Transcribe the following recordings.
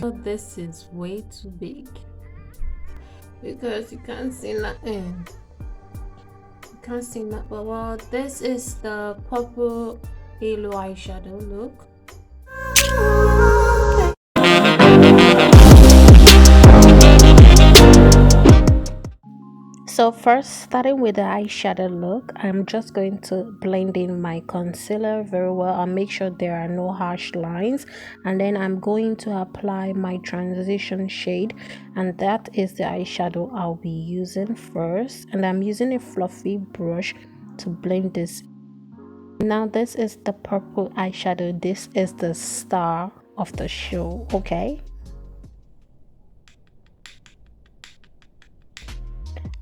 So this is way too big because you can't see nothing. You can't see nothing. Well, this is the purple halo eyeshadow look. So first, starting with the eyeshadow look, I'm just going to blend in my concealer very well and make sure there are no harsh lines, and then I'm going to apply my transition shade, and that is the eyeshadow I'll be using first, and I'm using a fluffy brush to blend this. Now this is the purple eyeshadow. This is the star of the show, okay?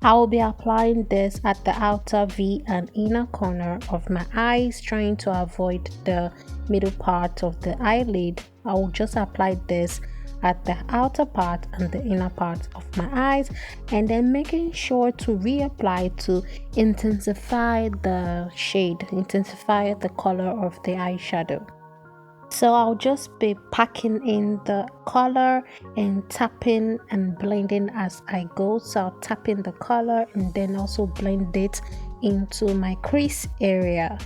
I will be applying this at the outer V and inner corner of my eyes, trying to avoid the middle part of the eyelid. I will just apply this at the outer part and the inner part of my eyes, and then making sure to reapply to intensify the shade, intensify the color of the eyeshadow. So I'll just be packing in the color and tapping and blending as I go. So I'll tap in the color and then also blend it into my crease area.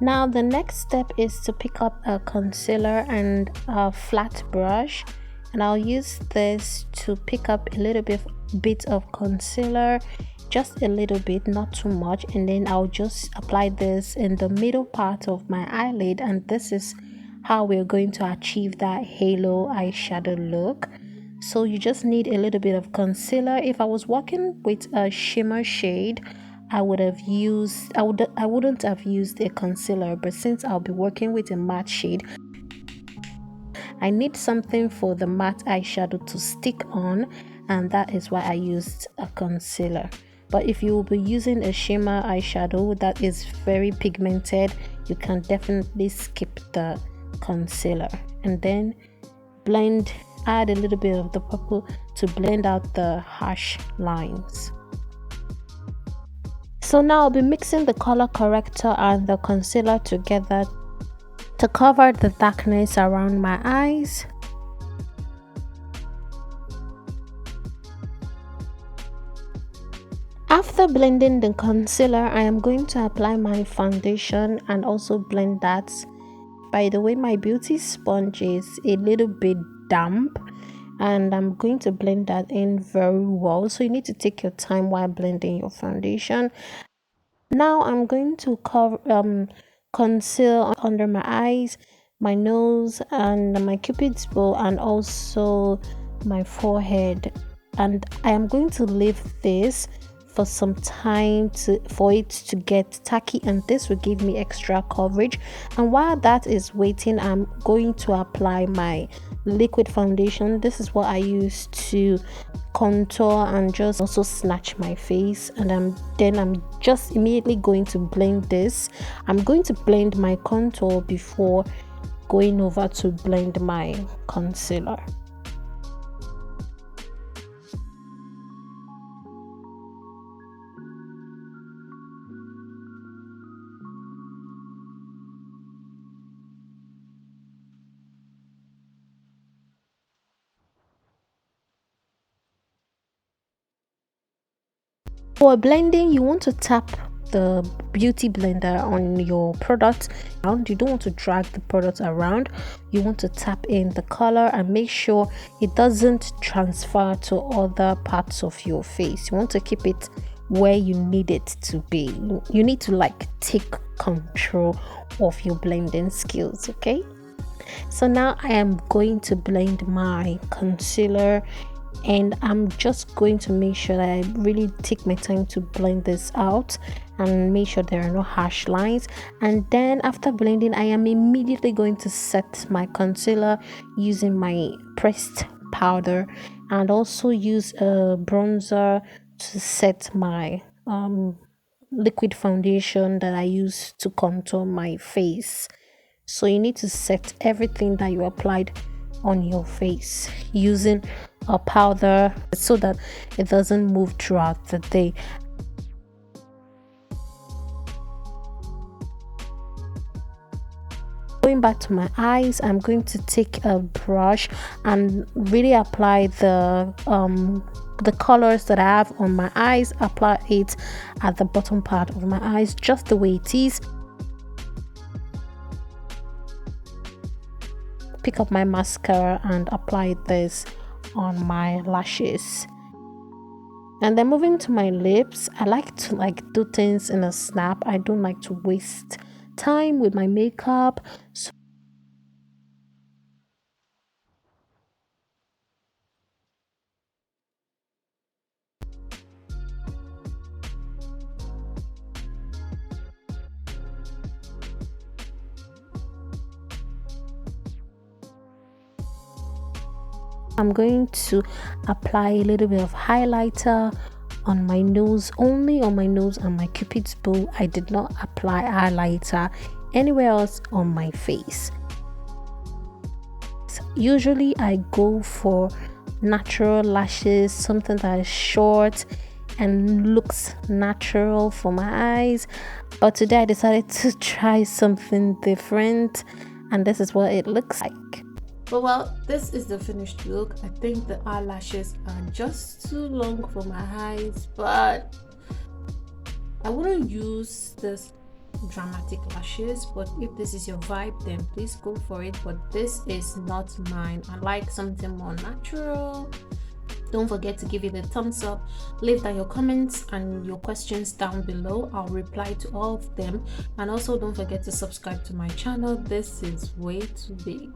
Now the next step is to pick up a concealer and a flat brush, and I'll use this to pick up a little bit of concealer, just a little bit, not too much, and then I'll just apply this in the middle part of my eyelid, and this is how we're going to achieve that halo eyeshadow look. So you just need a little bit of concealer. If I was working with a shimmer shade, I wouldn't have used a concealer, but since I'll be working with a matte shade, I need something for the matte eyeshadow to stick on, and that is why I used a concealer. But if you will be using a shimmer eyeshadow that is very pigmented, you can definitely skip the concealer, and then add a little bit of the purple to blend out the harsh lines. So now I'll be mixing the color corrector and the concealer together to cover the darkness around my eyes. After blending the concealer, I am going to apply my foundation and also blend that. By the way, my beauty sponge is a little bit damp, and I'm going to blend that in very well, so you need to take your time while blending your foundation. Now I'm going to conceal under my eyes, my nose, and my cupid's bow, and also my forehead, and I am going to leave this for some time for it to get tacky, and this will give me extra coverage. And while that is waiting, I'm going to apply my liquid foundation. This is what I use to contour and just also snatch my face, and I'm just immediately going to blend this. I'm going to blend my contour before going over to blend my concealer. For blending, you want to tap the beauty blender on your product around. You don't want to drag the product around. You want to tap in the color and make sure it doesn't transfer to other parts of your face. You want to keep it where you need it to be. You need to take control of your blending skills, okay? So now I am going to blend my concealer, and I'm just going to make sure that I really take my time to blend this out and make sure there are no harsh lines. And then after blending, I am immediately going to set my concealer using my pressed powder, and also use a bronzer to set my liquid foundation that I use to contour my face. So you need to set everything that you applied on your face using a powder so that it doesn't move throughout the day. Going back to my eyes, I'm going to take a brush and really apply the colors that I have on my eyes. Apply it at the bottom part of my eyes, just the way it is. Pick up my mascara and apply this on my lashes. And then moving to my lips, I like to do things in a snap. I don't like to waste time with my makeup. So I'm going to apply a little bit of highlighter on my nose, only on my nose and my cupid's bow. I did not apply highlighter anywhere else on my face. Usually I go for natural lashes, something that is short and looks natural for my eyes, but today I decided to try something different, and this is what it looks like. Well, this is the finished look. I think the eyelashes are just too long for my eyes, but I wouldn't use this dramatic lashes. But if this is your vibe, then please go for it. But this is not mine. I like something more natural. Don't forget to give it a thumbs up, leave down your comments and your questions down below. I'll reply to all of them, and also don't forget to subscribe to my channel. This is way too big.